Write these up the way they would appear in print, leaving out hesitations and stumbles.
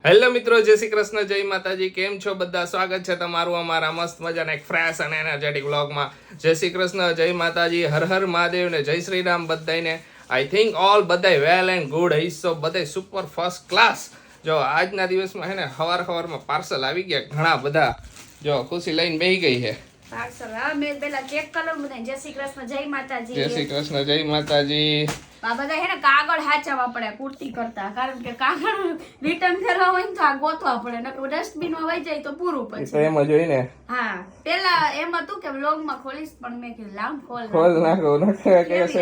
Hello મિત્રો, જય શ્રી કૃષ્ણ, જય માતાજી. કેમ છો બધા? સ્વાગત છે તમારું અમારા મસ્ત મજાના એક ફ્રેશ અને એનર્જેટિક વ્લોગમાં. જય શ્રી કૃષ્ણ, જય માતાજી, હર હર મહાદેવ ને જય શ્રી રામ બધાને. આઈ થિંક ઓલ બધાય વેલ એન્ડ ગુડ હિસ્સો બધાય સુપર ફર્સ્ટ ક્લાસ. જો આજના દિવસમાં હે ને સવારમાં પાર્સલ આવી ગયા ઘણા બધા. જો ખુશી લઈને બેહી ગઈ છે પાર્સલ. હા, મેં પેલા ચેક કલર બધા. જય શ્રી કૃષ્ણ, જય માતાજી. જય શ્રી કૃષ્ણ, જય માતાજી. આ બધા હે ને કાગળ હાચવા પડે કુર્તી કરતા, કારણ કે કાગળ રિટર્ન કરવા હોય ને તો આ ગોતવા પડે, નકર ડસ્ટબિન માં વહી જાય તો પૂરું પછી. તો એમ જ હોય ને. હા, પેલા એમ હતું કે વ્લોગ માં ખોલીશ, પણ મેં કીધું લાવ ખોલ નાખો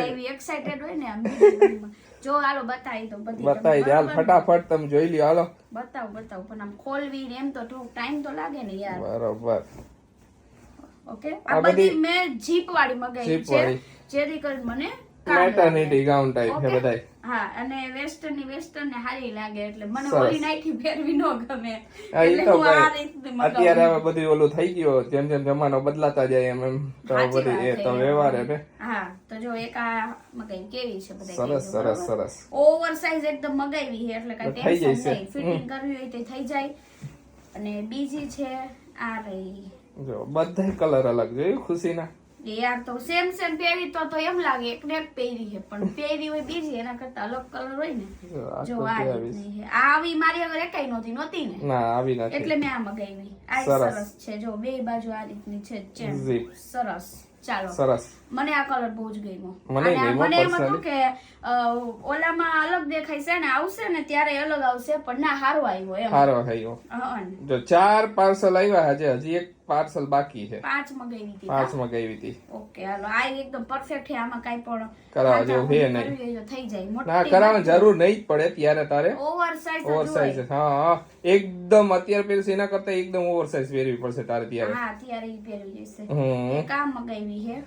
એવી એક્સાઇટેડ હોય ને આમ. જો હાલો બતાવી તો બધી બતાવી દે હાલ ફટાફટ, તમે જોઈ લ્યો હાલો. બતાવું પણ આમ ખોલવી ને એમ તો થોડું ટાઈમ તો લાગે ને યાર. બરોબર. ઓકે, આ બધી મેં જીપ વાળી મગાવી છે, જેથી કરી મને મેટર્નિટી ગાઉન ટાઈપ છે બધાય. હા, અને વેસ્ટર્ન ને સારી લાગે, એટલે મને ઓલી નાઈટી પહેરવી ન ગમે. એટલે હું આ રીતની મગાવું. અત્યારે હવે બધું ઓલું થઈ ગયું, જેમ જેમ જમાનો બદલાતા જાય એમ તો બધી એ તો વ્યવહાર હે. હા, તો જો એક આ મગાવી કેવી છે બધા. સરસ સરસ સરસ. ઓવર સાઈઝ એકદમ મગાવી છે, એટલે કઈ ટેન્શન નહીં. ફિટિંગ કરવી હોય તો થઈ જાય. અને બીજી છે આ રહી. જો બધા કલર અલગ જોયું ખુશીના. યાર તો સેમ પહેરી તો એમ લાગે એક ને એક પહેરી છે, પણ પહેરી હોય બીજી, એના કરતા અલગ કલર હોય ને. જો આ રીતની છે. આ આવી મારી આગળ એકાઈ નહોતી ને. ના, આવી નથી, એટલે મેં આ મગાવી. આ સરસ છે, જો બે બાજુ આ રીતની છે ચેન. સરસ. ચાલો, સરસ. મને આ કલર બહુ જ ગમ્યો. મને એમ હતું કે ઓલામાં અલગ દેખાય છે ને, આવશે ને ત્યારે અલગ આવશે, પણ ના, સારો આવ્યો એમ. સારો આવ્યો. જો 4 પાર્સલ આવ્યા છે, હજી એક પાર્સલ બાકી છે. 5 મગાવી હતી. ઓકે, હાલો. આ એકદમ પરફેક્ટ છે, આમાં કાઈ પણ કરાવવા જેવું છે નહીં. થઈ જાય. ના, કરાવવાની જરૂર નહીં પડે ત્યારે તારે. ઓવરસાઇઝ. હા, એકદમ અત્યારે પહેરશે એના કરતા એકદમ ઓવરસાઇઝ પહેરવી પડશે તારે ત્યારે. હા, ત્યારે ઈ પહેરવી જશે. એક આ મગાવી છે.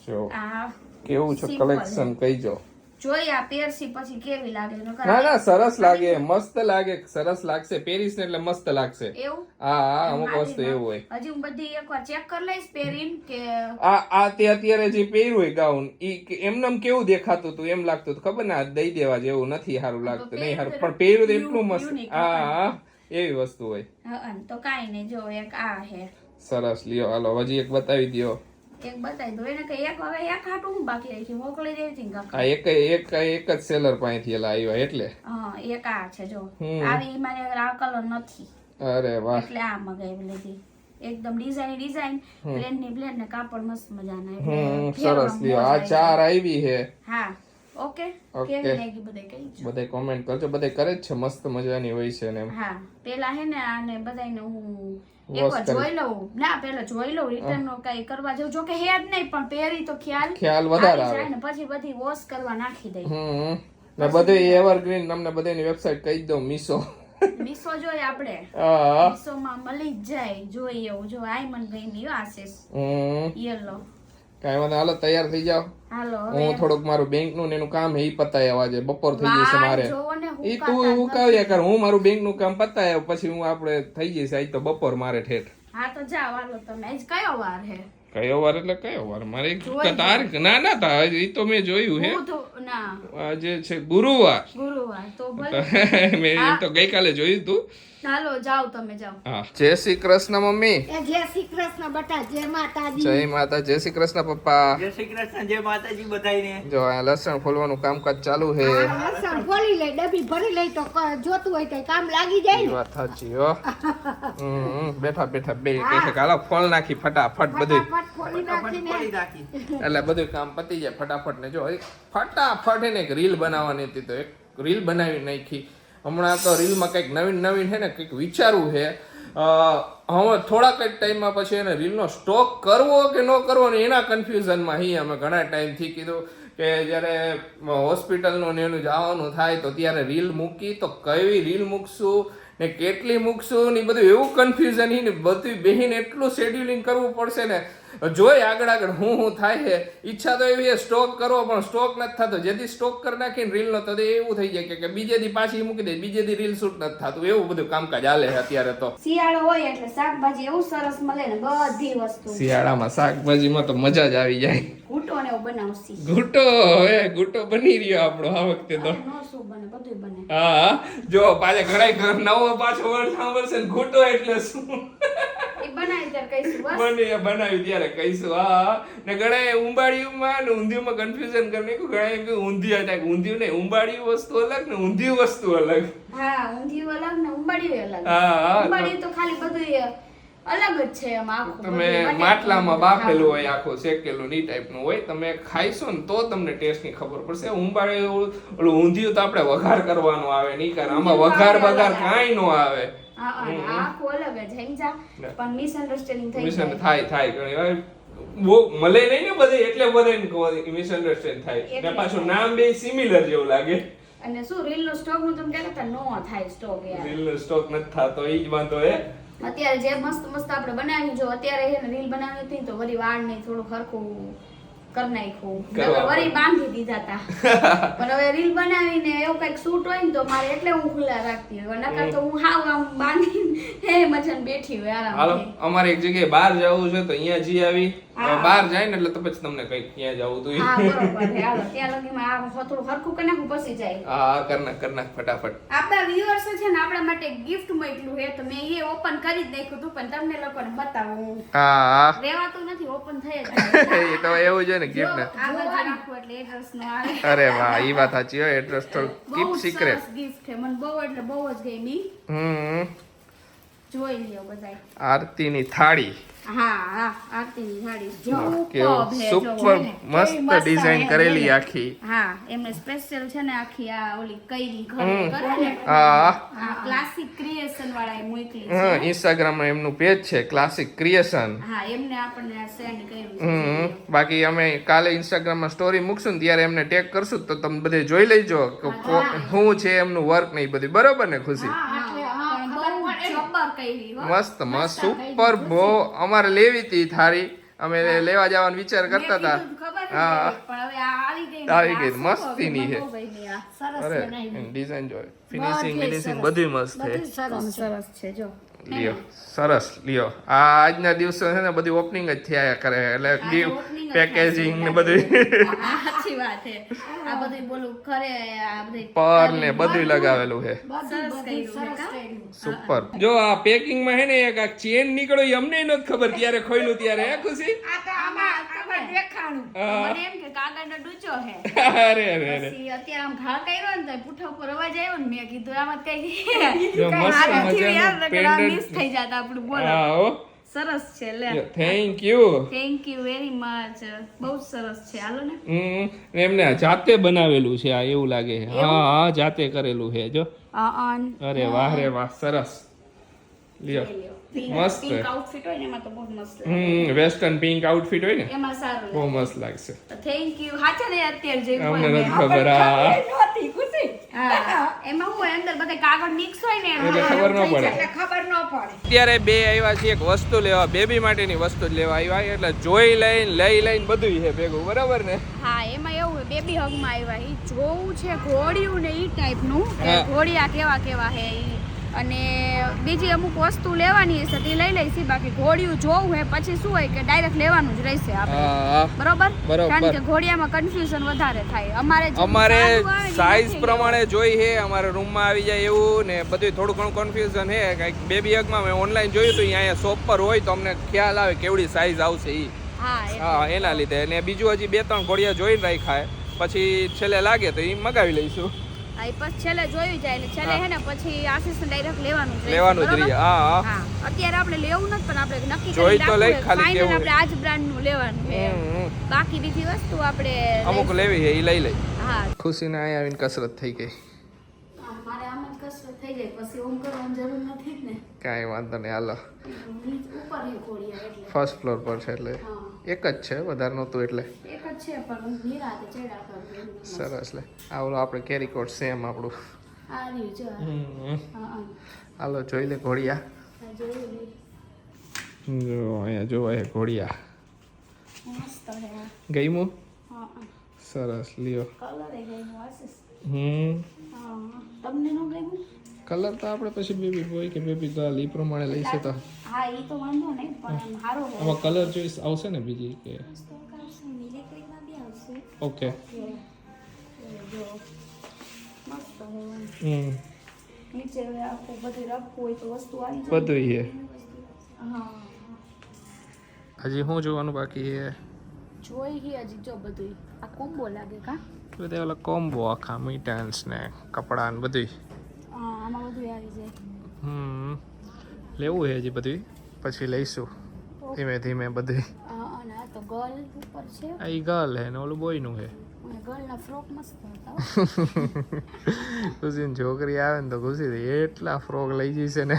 જો આ કેવું છે કલેક્શન, કહીજો. જોઈ આ પહેરસી પછી કેવી લાગે. ના, સરસ લાગે, મસ્ત લાગે, સરસ લાગશે. પહેરીશ ને એટલે મસ્ત લાગશે. એવું? હા, અમુક વસ્તુ એવું હોય. હજી હું બધી એકવાર ચેક કરી લઈશ પહેરીને કે આ તે અત્યારે જે પહેર્યું હોય ગાઉન ઈ એમનેમ કેવું દેખાતું હતું, એમ લાગતું હતું ખબર ને, દઈ દેવા જેવું નથી, સારું લાગતું નહીં, સારું, પણ પહેર્યું એટલું મસ્ત. હા, એવી વસ્તુ હોય. તો કાઈ નહીં. જો એક આ છે. સરસ. લ્યો હાલો, હજી એક બતાવી દો. એક બતાવી દો એને, કે એક હવે એક હાટું હું બાકી રહી છે, મોકલી દેવી હતી. એક જ સેલર પાસેથી આવ્યા એટલે. હા, એક આ છે. જો આવી મારી આગળ આ કલર નથી. અરે વાહ. એટલે આ મગાવી લીધી. એકદમ ડિઝાઇન પ્લેન ને કાપડ મસ્ત મજાના. સરસ. લ્યો આ 4 આવી છે. હા, ઓકે. કેવી લાગી બધાય કઈ બધાય કોમેન્ટ કરજો. બધાય કરે જ છે, મસ્ત મજાની હોય છે ને. હા, પેલા હે ને આને બધાયને હું એકવાર જોઈ લઉં. ના, પેલા જોઈ લઉં, રિટર્ન નો કઈ કરવા જેવું. જો કે હે જ નહીં, પણ પહેરી તો ખ્યાલ વધારે આવે ને, પછી બધી વોશ કરવા નાખી દઈ. ને બધે એવરગ્રીન તમને બધાની વેબસાઈટ કહી દઉં. મીશો જોઈએ આપણે. મીશો માં મળી જ જાય. જોઈએ એવું. જો આઈ મન ગઈ આશીષ યલો. કાઈ વાંધો, હાલો તૈયાર થઈ જાવ. હાલો, હું થોડુંક મારું બેંક નું એનું કામ હે ઈ પતાય આજે. બપોર થઈ જશે મારે. ઈ તું ઉકાવ્યા કર, હું મારું બેંક નું કામ પતાય પછી હું આપણે થઈ જશે. આજ તો બપોર મારે ઠેઠ. હા, તો જાવ હાલો તમે. આજ કયો વાર હે? કયો વાર એટલે કયો વાર? મારે તારીખ ના ઈ તો મેં જોયું હે. આજે છે ગુરુવાર. તો ભલે મેં એમ તો ગઈકાલે જોયું તું. ચાલો જાવ, તમે જાવ. હા, જય શ્રી કૃષ્ણ મમ્મી. જય શ્રી કૃષ્ણ બેટા. જય માતાજી. જય માતા. જય શ્રી કૃષ્ણ પપ્પા. જય શ્રી કૃષ્ણ, જય માતાજી બધાયને. જો આ લસણ ફોલવાનું કામકાજ ચાલુ છે. લસણ ફોલી લે, ડબ્બી ભરી લઈ તો જોતું હોય તો કામ લાગી જાય ને. વાત સાચી હો. બેઠા બે કહે કે હાલો ફોલ નાખી ફટાફટ બધું. ફોલી નાખી. એટલે બધું કામ પતી જાય ફટાફટ ને. જો ફટાફટ એને એક રીલ બનાવવાની હતી, તો એક રીલ બનાવી નાખી. હમણાં તો રીલમાં કંઈક નવીન છે ને, કંઈક વિચારવું છે. હવે થોડાક જ ટાઈમમાં પછી એને રીલનો સ્ટોક કરવો કે ન કરવો ને એના કન્ફ્યુઝનમાં હી. અમે ઘણા ટાઈમથી કીધું કે જ્યારે હોસ્પિટલનું ને એનું જવાનું થાય તો ત્યારે રીલ મૂકી, તો કઈ રીલ મૂકશું ને કેટલી મૂકશું ને બધું એવું કન્ફ્યુઝન હી ને. બધું બેહીને એટલું શેડ્યુલિંગ કરવું પડશે ને. જોઈ આગળ હું થાય છે. ઈચ્છા તો એવી સ્ટોક કરવો, પણ સ્ટોક નથી થતો. જેથી સ્ટોક કરી નાખીને રીલ નો તો એવું થઈ જાય કે બીજે દી પાછી મૂકી દે, બીજે દી રીલ શૂટ નથી થતું. એવું બધું કામકાજ હાલે છે અત્યારે. તો શિયાળો હોય એટલે શાકભાજી એવું સરસ મળે ને, બધી વસ્તુ. શિયાળામાં શાકભાજીમાં તો મજા જ આવી જાય. ઘૂંટો ને એવું બનાવશી. ઘૂંટો બની રહ્યો આપણો આ વખતે તો. મરચું બને બધું બને. હા જો પાછા ઘણા નવો પાછો વર્ડ સાંભળશે ને ખોટો એટલે શું એ બનાવી ત્યારે કહીશું બસ. બનાવી ત્યારે કહીશું. હા ને ઘણા ઉંબાડિયુંમાં ને ઊંધિયુંમાં કન્ફ્યુઝન કરી નાખ્યું. ઘણા એમ કે ઊંધિયા થાય, ઊંધિયું નહીં, ઉંબાડિયું વસ્તુ અલગ ને ઊંધિયું વસ્તુ અલગ. હા ઊંધિયું અલગ ને ઉંબાડિયું અલગ. હા. ઉંબાડિયું તો ખાલી બધું અલગ જ છે એમ આખું. તમે બધું માટલામાં બટેકાનું. બાફેલું હોય આખું શેકેલું ની ટાઈપનું હોય. તમે ખાઈશો ને તો તમને ટેસ્ટની ખબર પડશે. ઉંબાડિયું ઓલું ઊંધિયું તો આપણે વઘાર કરવાનું આવે નહીં, કારણ આમાં વઘાર કાંઈ નો આવે. હા આખું અલગ જ સમજા. પણ મિસઅન્ડરસ્ટેન્ડિંગ થઈ મિસઅન્ડ જાય. થાય ઘણી વાર બહુ મળે નહીં ને બધે એટલે બધાને મિસઅન્ડરસ્ટેન્ડ થાય ને પાછું નામ બે સિમિલર જેવું લાગે. અને શું રીલ નો સ્ટોક નું તમે કહેતા હતા નો થાય સ્ટોક યાર. રીલ સ્ટોક નથી થતો ઈ જ વાંધો હે. અત્યારે જે મસ્ત મસ્ત આપણે બનાવ્યું જો અત્યારે હે ને રીલ બનાવી હતી તો વળી વાળ ને થોડું હરખું કરી નાખ્યું. નકર વળી બાંધી દીધા હતા. પણ હવે રીલ બનાવીને એવું કઈક શૂટ હોય ને તો મારે એટલે હું ખુલ્લા રાખતી હોય, નકર તો હું હાવ આમ બાંધીને હે મચન બેઠી હોય હાલો આરામથી. અમારે એક જગ્યાએ બહાર જવું છે તો અહીંયા જી આવી. બહાર જાય ને એટલે તો પછી તમને કઈ ક્યાં જવું તું. હા બરોબર છે. હાલો ત્યાં લગીમાં આ થોડું હરખું કરી નાખું પછી જાય. હા કર નાખ ફટાફટ. આપણા વ્યુઅર્સ છે ને આપણા માટે ગિફ્ટ મોકલ્યું હે તો મેં એ ઓપન કરી જ નાખ્યું હતું, પણ તમને લોકોને બતાવું હા રેવાતું નથી, ઓપન થઈ જ એ તો એવું છે ને ગિફ્ટ ને. આ બાજુ નાખું એટલે એડ્રેસ નો આવે. અરે વાહ ઈ વાત સાચી હો. એડ્રેસ તો કીપ સિક્રેટ. ગિફ્ટ છે, મને બહુ એટલે બહુ જ ગમી. જોઈ લ્યો બધાય. આરતીની થાળી. હા આરતીની સાડી કેવું સુપર મસ્ત ડિઝાઇન કરેલી આખી. હા એમને સ્પેશિયલ છે ને આખી આ ઓલી કઈરી ઘરે કરે ને હા ક્લાસિક ક્રિએશન વાળા એ મોકલી છે. હા ઇન્સ્ટાગ્રામ માં એમનું પેજ છે ક્લાસિક ક્રિએશન. હા એમને આપણને સેન્ડ કર્યું છે. બાકી અમે કાલે ઇન્સ્ટાગ્રામ માં સ્ટોરી મૂકશું ને ત્યારે એમને ટેગ કરશું તો તમે બધે જોઈ લેજો કે શું છે એમનું વર્ક ને એ બધું. બરોબર ને ખુશી? મસ્ત સુપર બહુ અમારે લેવી હતી થાળી. અમે લેવા જવાનો વિચાર કરતા હતા. હા આવી ગઈ મસ્તીની છે. અરે ડિઝાઇન જો ફિનિશિંગ બધું મસ્ત છે. સરસ છે જો લ્યો સરસ લ્યો. આ આજના દિવસો છે ને બધી ઓપનિંગ જ થયા કરે એટલે ગિફ્ટ પેકેજિંગ ને બધું સાચી વાત છે. આ બધું બોલું ઘરે આ બધું પર ને બધું લગાવેલું છે. સરસ કર્યું છે. સુપર. જો આ પેકિંગ માં હે ને એક આ ચેન નીકળ્યો અમને નહોતી ખબર ત્યારે ખોલ્યું ત્યારે. હે ખુશી? આ તો આમાં ખબર દેખાણું. મને એમ કે કાગળનો ડૂચો હે. અરે પછી અત્યારે આમ ઘા કર્યો ને તો પુઠા ઉપર અવાજ આવ્યો ને મેં કીધું આમાં કઈ જો મસ્ત મજાનું પેન્ડન્ટ. મિસ થઈ જાત આપણું. બોલો હા હો સરસ છે. લે thank you. Thank you very much. બહુ સરસ છે. હાલો ને એમને જાતે બનાવેલું છે આ એવું લાગે છે. હા જાતે કરેલું છે જો. અરે વાહ રે વાહ સરસ લ્યો મસ્ત. પિંક આઉટફિટ હોય ને એમાં તો બહુ મસ્ત લાગે. વેસ્ટર્ન પિંક આઉટફિટ હોય ને એમાં સારું બહુ મસ્ત લાગશે. Thank you. હાચા ને અત્યારે જે અમને નથી ખબર. હા એમાં હું અંદર બધા કાગળ મિક્સ હોય ને એટલે ખબર ન પડે. ખબર ન પડે. અત્યારે બે આવ્યા છે એક વસ્તુ લેવા, બેબી માટેની વસ્તુ જ લેવા આવ્યા એટલે જોઈ લઈને બધું છે ભેગું. બરાબર ને? હા એમાં એવું હોય બેબી હગ માં આવ્યા ઈ જોવું છે ઘોડિયું ને ઈ ટાઈપ નું ઘોડિયા કેવા હે ઈ. અને બીજી અમુક વસ્તુ લેવાની હશે તે લઈ લઈશી. બાકી ઘોડિયું જોવું હે પછી શું હોય કે ડાયરેક્ટ લેવાનું જ રહેશે આપણે. બરોબર? કારણ કે ઘોડિયામાં કન્ફ્યુઝન વધારે થાય. અમારે સાઈઝ પ્રમાણે જોઈ છે અમારે રૂમમાં આવી જાય એવું ને બધું થોડું ઘણું કન્ફ્યુઝન છે. કંઈક બેબી હગમાં મેં ઓનલાઈન જોયું હતું અહીંયા શોપ પર હોય તો અમને ખ્યાલ આવે કેવડી સાઈઝ આવશે ઈ. હા એના લીધે. અને બીજું હજી 2-3 ઘોડિયા જોઈને રાખ્યા પછી છેલ્લે લાગે તો એ મગાવી લઈશું. પછી છેલ્લે જોયું જાય એટલે છેલ્લે હે ને પછી આશીષ ને ડાયરેક્ટ લેવાનું જ રહે. હા અત્યારે આપણે લેવું નથી પણ આપણે નક્કી જોઈ તો લઈ ખાલી ફાઇનલ આપણે આજ બ્રાન્ડ નું લેવાનું છે. બાકી બીજી વસ્તુ આપણે અમુક લેવી છે એ લઈ લઈ. હા ખુશીને અહીંયા આવીને કસરત થઈ ગઈ. મારે આમ જ કસરત થઈ જાય પછી ઓમ કરવાની જરૂર નથી જ ને. કાંઈ વાંધો નહીં હાલો. ઉપર હે ઘોડિયા એટલે ફર્સ્ટ ફ્લોર પર છે એટલે એક જ છે વધારે નહોતું એટલે એક જ છે પણ હું નિરાતે ચડ્યા કરું. સરસ લે આવડો આપણે કેરી કોટ સેમ આપણું. આ રહ્યું જો. હાલો જોઈ લે ઘોડિયા. જો અહીંયા જોવાય ઘોડિયા. મસ્ત હે. ગઈમું? સરસ લ્યો. કલર એ ગઈ આશીષ. તમને નો ગયું? કલર તો આપણે પછી બેબી બોય કે બેબી ગર્લ ઈ પ્રમાણે લઈશું તો. હા ઈ તો વાંધો નહીં પણ એમ હારો હે. આમાં કલર ચોઈસ આવશે ને બીજી કે? ઓકે મસ્ત હોય. હમ નીચે આખું બધું રાખવું હોય તો વસ્તુ આવી જાય. બધું છે. હા હજી શું જોવાનું બાકી છે? જોઈ હજી જો બધું આ કોમ્બો લાગે કા બધા ઓલા કોમ્બો આખા મીટન્સ ને કપડા ને બધું. આમાં બધું આવી જાય. લેવું છે હજી બધું, પછી લઈશું ધીમે ધીમે બધું. અને આ તો ગર્લ ઉપર છે. આ ઈ ગર્લ હે ને ઓલું બોય નું છે. ગર્લના ફ્રોક મસ્ત હતા. ખુશી છોકરી આવે ને તો ખુશી એટલા ફ્રોક લઈ જઈશે ને.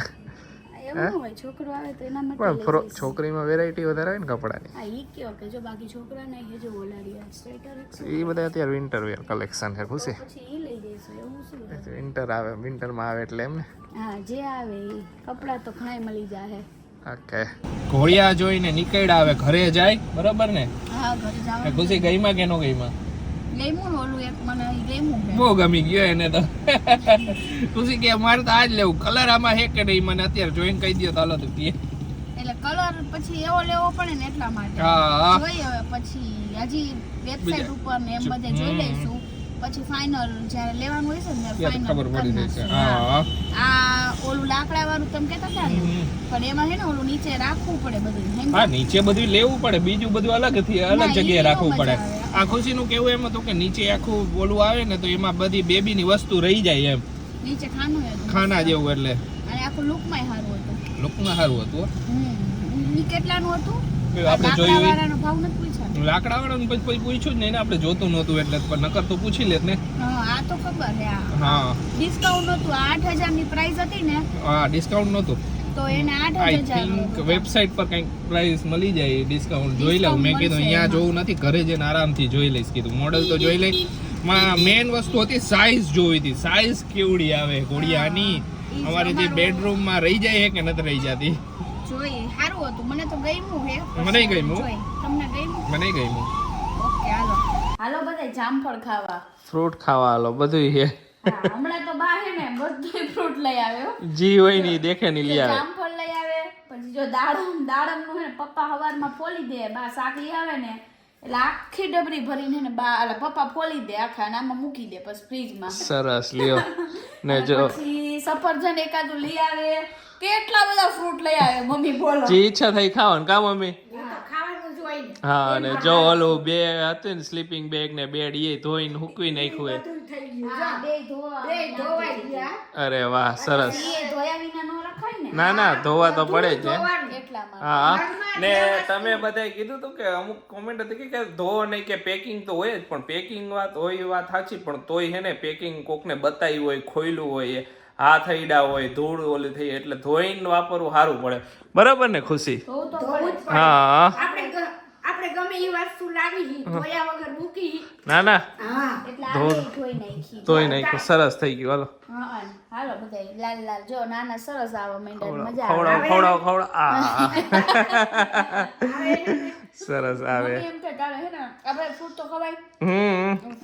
એવું હોય છોકરો આવે તો એના માટે પણ છોકરીમાં વેરાયટી વધારે હોય ને કપડાની. હા ઈ કયો કે જો બાકી છોકરા નહીં હે જો ઓલાડી સ્વેટર એ બધા અત્યારે વિન્ટર વેર કલેક્શન છે ખુશી. પછી ઈ લઈ જઈશું એવું શું. વિન્ટર આવે, વિન્ટરમાં આવે એટલે એમ ને. હા જે આવે ઈ કપડા તો ઘણાય મળી જાય. ઓકે ઘોડિયા જોઈને નીકળ્યા આવે ઘરે જાય બરાબર ને. હા ઘરે જવાનું. ખુશી ગઈમાં કે નો ગઈમાં? ગેમું ઓલું એક મને ગેમું બહુ ગમી ગયો એને તો. ખુશી કે મારે તો આજ લેવું. કલર આમાં હે કે નહીં મને અત્યારે જોઈને કહી દો તો હાલો તો પીએ. એટલે કલર પછી એવો લેવો પડે ને એટલા માટે હા જોઈએ હવે પછી હજી વેબસાઈટ ઉપર ને એમ બધે જોઈ લઈશું પછી ફાઇનલ જ્યારે લેવાનું હોય છે ને ત્યારે ફાઇનલ ખબર પડી જશે. હા આ ઓલું લાકડા વાળું તમે કહેતા હતા ને પણ એમાં છે ને ઓલું નીચે રાખવું પડે બધું. હા નીચે બધું લેવું પડે, બીજું બધું અલગથી અલગ ના, જગ્યાએ ઈ રાખવું મજા પડે. આવે. આ ખુશીનું કેવું એમ હતું કે નીચે આખું બોલું આવે ને તો એમાં બધી બેબીની વસ્તુ રહી જાય એમ નીચે ખાનું હતું ખાના જેવું, એટલે અને આખું લુકમાંય સારું હતું. લુકમાં સારું હતું. ઈ કેટલાનું હતું? આપણે જોયું લાકડાવાળાનો ભાવ નથી પૂછ્યો. લાકડા વાળાનું પછી પૂછ્યું જ નહીં ને, આપણે જોતું નહોતું એટલે પણ નકર તો પૂછી લેત ને. હા આ તો ખબર છે. હા ડિસ્કાઉન્ટ હતું 8000 ની પ્રાઇસ હતી ને હા ડિસ્કાઉન્ટ નહોતું. તો એને આઈ 8000 થિંક વેબસાઇટ પર કંઈક પ્રાઇસ મળી જાય ડિસ્કાઉન્ટ જોઈ લઉં. મેં કીધું અહીંયા જોવું નથી, ઘરે જઈને આરામથી જોઈ લઈશ કીધું. મોડલ તો જોઈ લઈ. મેન વસ્તુ હતી સાઈઝ જોવી હતી. સાઈઝ કેવડી આવે ઘોડિયાની અમારી જે બેડરૂમમાં રહી જાય કે નથી રહી જતી. જોઈ સારું હતું. મને તો ગમ્યું હે. મને ગમ્યું. તમને ગમ્યું? મને ગમ્યું. ઓકે હાલો હાલો બધા જામફળ ખાવા. ફ્રૂટ ખાવા હાલો બધું છે. હા હમણાં તો બા હે ને બધું ફ્રૂટ લઈ આવ્યો. જી હોય ની દેખે ની લઈ આવે. જામફળ લઈ આવે પછી જો દાડમ નું હે ને પપ્પા હવારમાં ફોલી દે. બા શાક લઈ આવે ને એટલે આખી ડબરી ભરીને ને બા એટલે પપ્પા ફોલી દે આખા અને આમાં મૂકી દે પછી ફ્રીજમાં. સરસ લ્યો ને જો પછી સફરજન એકાદું લઈ આવે. કેટલા બધા ફ્રૂટ લઈ આવે મમ્મી બોલો. જે ઈચ્છા થઈ ખાવાનું કા મમ્મી. ખાવાનું જ હોય ને. હા અને જો ઓલું બે હતું ને સ્લીપિંગ બેગ ને બેડ એ ધોઈને હુકવી નાખ્યું હે. બધું થઈ ગયું. હા, બે ધોવાઈ ગયા. અરે વાહ સરસ. એ ધોયા વિના નો રખાય ને ના ના ધોવા તો પડે જ ને. એટલામાં. હા ને તમે બધાએ કીધું તું કે અમુક કોમેન્ટ હતી કે ધોવો નહીં કે પેકિંગ તો હોય જ, પણ પેકિંગ વાત હોય એ વાત સાચી, પણ તોય હે ને પેકિંગ કોકને બતાવી હોય ખોયલું હોય હાથ અડ્યા હોય ધૂળ ઓલી થઈ એટલે ધોઈને વાપરવું સારું પડે બરાબર ને ખુશી. ધોવું તો ધોવું જ પડે. હા આપણે ગમે એ વસ્તુ લાવી ધોયા વગર મૂકી. ના ના હા એટલે આ ધોઈ નાખી. ધોઈ નાખ્યું સરસ થઈ ગયું. હાલો હા હાલો બધાય લાલ લાલ જો નાના સરસ આવા માંડ્યા મજા ખવડાવ સરસ આવે. આવે એમ કે તારે હે ને આપણે ફ્રૂટ તો ખવાય.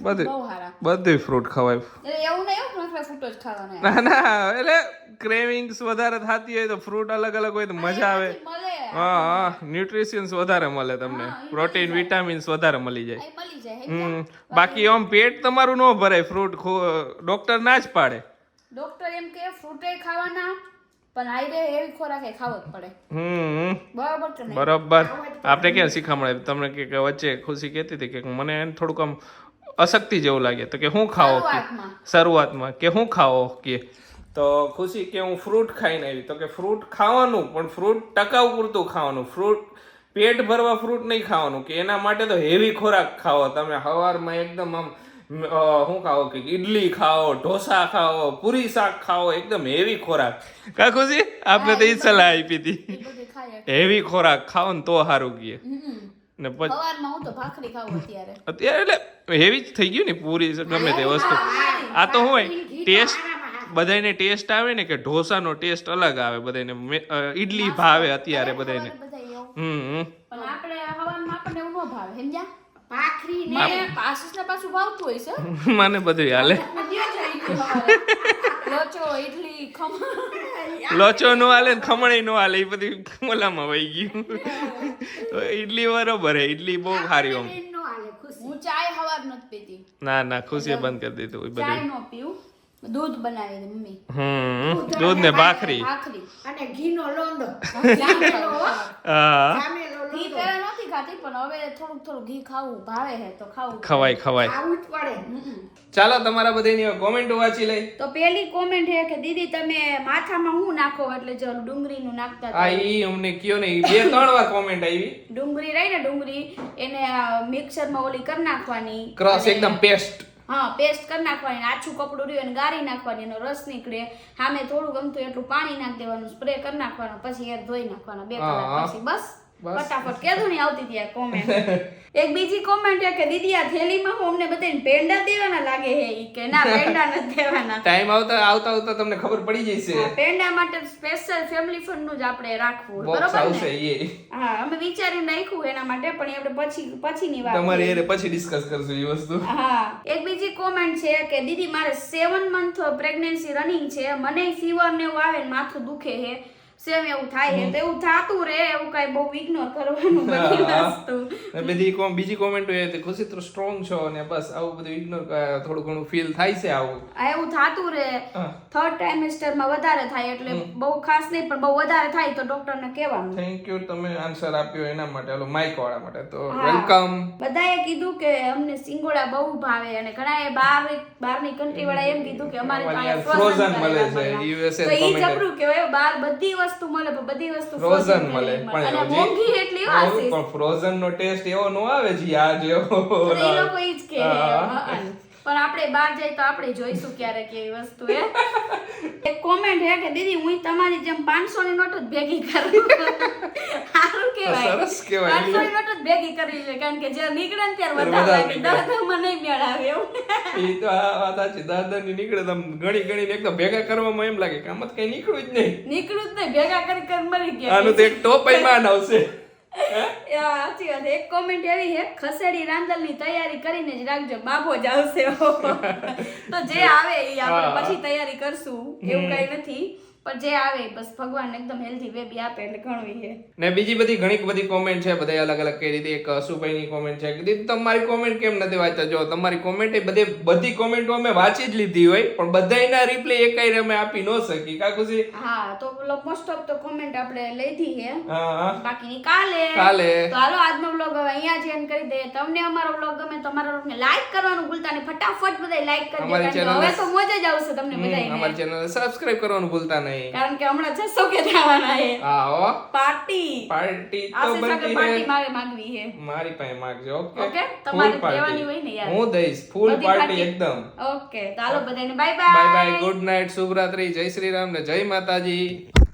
બધું બહુ સારા. બધું ફ્રૂટ ખવાય. એટલે એવું નહીં એવું નખરા ફ્રૂટ જ ખાવાના. ના ના એટલે ક્રેવિંગ્સ વધારે થતી હોય તો ફ્રૂટ અલગ અલગ હોય તો મજા આવે. મળે હા ન્યુટ્રિશન્સ વધારે મળે તમને, પ્રોટીન વિટામિન્સ વધારે મળી જાય. અહીં મળી જાય. બાકી આમ પેટ તમારું ન ભરાય ફ્રૂટ ડોક્ટર ના જ પાડે. ડોક્ટર એમ કે ફ્રૂટે ખાવાના પણ આયરે એવી ખોરાક ખાવો જ પડે. બરાબર કે નહીં? બરાબર. આપણે ક્યાં શીખામણે તમને કે વચ્ચે ખુશી કહેતી હતી કે મને એને થોડુંક આમ અશક્તિ જેવું લાગે તો કે હું ખાવો કે શરૂઆતમાં કે હું ખાવો કે તો ખુશી કે હું ફ્રૂટ ખાઈને આવી તો કે ફ્રૂટ ખાવાનું પણ ફ્રૂટ ટકાઉ પૂરતું ખાવાનું. ફ્રૂટ પેટ ભરવા ફ્રૂટ નહીં ખાવાનું કે એના માટે તો હેવી ખોરાક ખાવો. તમે સવારમાં એકદમ આમ શું ખાઓ કે ઈડલી ખાઓ, ઢોસા ખાઓ, પૂરી શાક ખાઓ, એકદમ હેવી ખોરાક. કા ખુશી આપણે તો ઈ સલાહ આપી હતી હેવી ખોરાક ખાઓ ને તો સારું કીએ. ને પછી સવારમાં હું તો ભાખરી ખાઉં અત્યારે એટલે હેવી જ થઈ ગયું ને પૂરી ગમે તે વસ્તુ. આ તો હોય ટેસ્ટ બધાને ટેસ્ટ આવે ને કે ઢોસાનો ટેસ્ટ અલગ આવે બધાને, ઈડલી ભાવે અત્યારે બધાને. પણ આપણે હવારમાં આપણને એવું ન ભાવે સમજ્યા. ભાખરી ને પાસુસ ને પાછું ભાવતું હોય છે. મને બધું હાલે. લોચો ઈડલી ખમણ લોચો નો હાલે ને ખમણી નો હાલે એ બધી ઓલામાં વહી ગયું. ઈડલી બરોબર હે, ઈડલી બહુ સારી આમ. હું ચાય હવાર નથી પીતી. ના ના ખુશીએ બંધ કરી દીધું ચાય બધું. નો પીવું દૂધ બનાવી દે મમ્મી. દૂધ ને ભાખરી. ભાખરી અને ઘીનો લોંદો જામેલો હો. હા જામેલો ઘી લોંદો પહેલા નહોતી ખાતી પણ હવે થોડુંક ઘી ખાવું ભાવે છે તો ખાવું. ખવાય ખાવું જ પડે. ચાલો તમારા બધાની કોમેન્ટો વાંચી લઈ. તો પેલી કોમેન્ટ છે કે દીદી તમે માથામાં હું નાખો એટલે જો ડુંગળીનું નાખતા આ હતા. ઈ અમને કયો ને 2-3 વાર કોમેન્ટ આવી. ડુંગળી રહી ને ડુંગળી એને મિક્સરમાં ઓલી કરી નાખવાની. ક્રોસ અને- એકદમ પેસ્ટ. હા પેસ્ટ કરી નાખવાની. આછું કપડું રહ્યું અને ગાળી નાખવાની એનો રસ નીકળે. સામે થોડું ગમતું એટલું પાણી નાખી દેવાનું સ્પ્રે કરી નાખવાનો પછી હેર ધોઈ નાખવાના 2 કલાક હા. પછી બસ ફટાફટ કેદું નહીં આવતી ત્યાં કોમેન્ટ. એક બીજી કોમેન્ટ છે કે દીદી આ થેલીમાં હું અમને બધાને પેંડા દેવાના લાગે છે ઈ કે ના પેંડા નથી દેવાના. ટાઈમ આવતા તમને ખબર પડી જશે. હા, પેંડા માટે સ્પેશિયલ ફેમિલી ફંડ નું જ આપણે રાખવું બોક્સ બરોબર આવશે ને? એ. હા અમે વિચારીને રાખ્યું એના માટે પણ એ આપણે પછીની વાત તમારે છે. એ પછી ડિસ્કસ કરશું એ વસ્તુ. હા એક બીજી કોમેન્ટ છે કે દીદી મારે 7 મંથ પ્રેગ્નન્સી રનિંગ છે મને ફીવર ને એવું આવે ને માથું દુખે છે સેમ એવું થાય છે તો એવું થાતું રે એવું કઈ બહુ ઇગ્નોર કરવાનું બધી વસ્તુ. બીજી કોમેન્ટ એ હતી ખુશી તો સ્ટ્રોંગ છો ને બસ આવું બધું ઇગ્નોર થોડું ઘણું ફીલ થાય છે આવું. આ એવું થાતું રે હા. 3rd ટ્રાઇમેસ્ટર માં વધારે થાય એટલે બહુ ખાસ નહીં પણ બહુ વધારે થાય તો ડોક્ટર ને કહેવાનું. થેન્ક યુ તમે આન્સર આપ્યો એના માટે ઓલો માઇક વાળા માટે તો હા. વેલકમ. બધાએ કીધું કે અમને સિંગોડા બહુ ભાવે અને ઘણાએ બહારની કન્ટ્રી વાળા એમ કીધું કે અમારે તો અહીંયા Frozen frozen મળે કરેલા છે. મળે. USA તો ઈ comment. જબરું કહેવાય બહાર બધી વસ્તુ મળે પણ બધી વસ્તુ ફ્રોઝન મળે મળે. અને પણ મોંઘી એટલી વાસી પણ ફ્રોઝન નો ટેસ્ટ એવો નો આવે જી આ જેવો. તો એ લોકો ઈ જ કહે હા. પણ આપણે બહાર જઈ તો આપણે જોઈશું ક્યારેક એવી વસ્તુ હે. એક કોમેન્ટ હે કે દીદી હું તમારી જેમ 500 ની નોટ જ ભેગી કરું. સારું કહેવાય. સરસ કહેવાય. 500 ની નોટ જ ભેગી કરવી છે કારણ કે જે નીકળે ને ત્યારે વધારે લાગે. દાદામાં નહીં મેળ આવે એવું. ઈ તો આ વાત સાચી. દાદાની નીકળે તો આમ ગણી એકદમ ભેગા કરવામાં એમ લાગે કે આમાં તો કઈ નીકળ્યું જ નહીં. નીકળું જ નહીં ભેગા કરી મરી ગયા. આનું તો એક ટોપ માં આવશે. સાચી વાત. એક કોમેન્ટ એવી છે ખસેડી રાંદલની તૈયારી કરીને જ રાખજો બાબો જ આવશે. તો જે આવે એ આપણે પછી તૈયારી કરશું એવું કઈ નથી પણ જે આવે બસ ભગવાન એકદમ હેલ્ધી બેબી આપે એટલે ઘણું છે. ને બીજી બધી ઘણી બધી કોમેન્ટ છે બધા અલગ અલગ કઈ રીતે. એક અશુભાઈ ની કોમેન્ટ છે કે દીદી તમારી કોમેન્ટ કેમ નથી વાંચતા. જો તમારી કોમેન્ટ બધી કોમેન્ટો અમે વાંચી જ લીધી હોય પણ બધાયના રિપ્લાય એકાઈ અમે આપી ન શકી કા ખુશી. હા તો મોસ્ટ ઓફ તો કોમેન્ટ આપણે લીધી છે હા બાકીની કાલે. તો હાલો આજનો વ્લોગ હવે અહીંયા જ એન્ડ કરી દઈએ. તમને અમારો વ્લોગ ગમે તો અમારા વ્લોગને લાઈક કરવાનું ભૂલતા નહીં. ફટાફટ બધા લાઈક કરજો કારણ કે હવે તો મોજ જ આવશે તમને બધાને. અમારી ચેનલ સબસ્ક્રાઇબ કરવાનું ભૂલતા નહીં કારણ કે હમણાં 600 કે થવાના છે. હા હો પાર્ટી તો બનતી પાર્ટી મારે માંગવી છે. મારી પાસે માંગજો. ઓકે ઓકે તમારે દેવાની હોય ને યાર. હું દઈશ ફૂલ બધી પાર્ટી party. એકદમ. ઓકે ચાલો બધાને bye bye. Bye bye good night શુભરાત્રી જય શ્રી રામ ને જય માતાજી.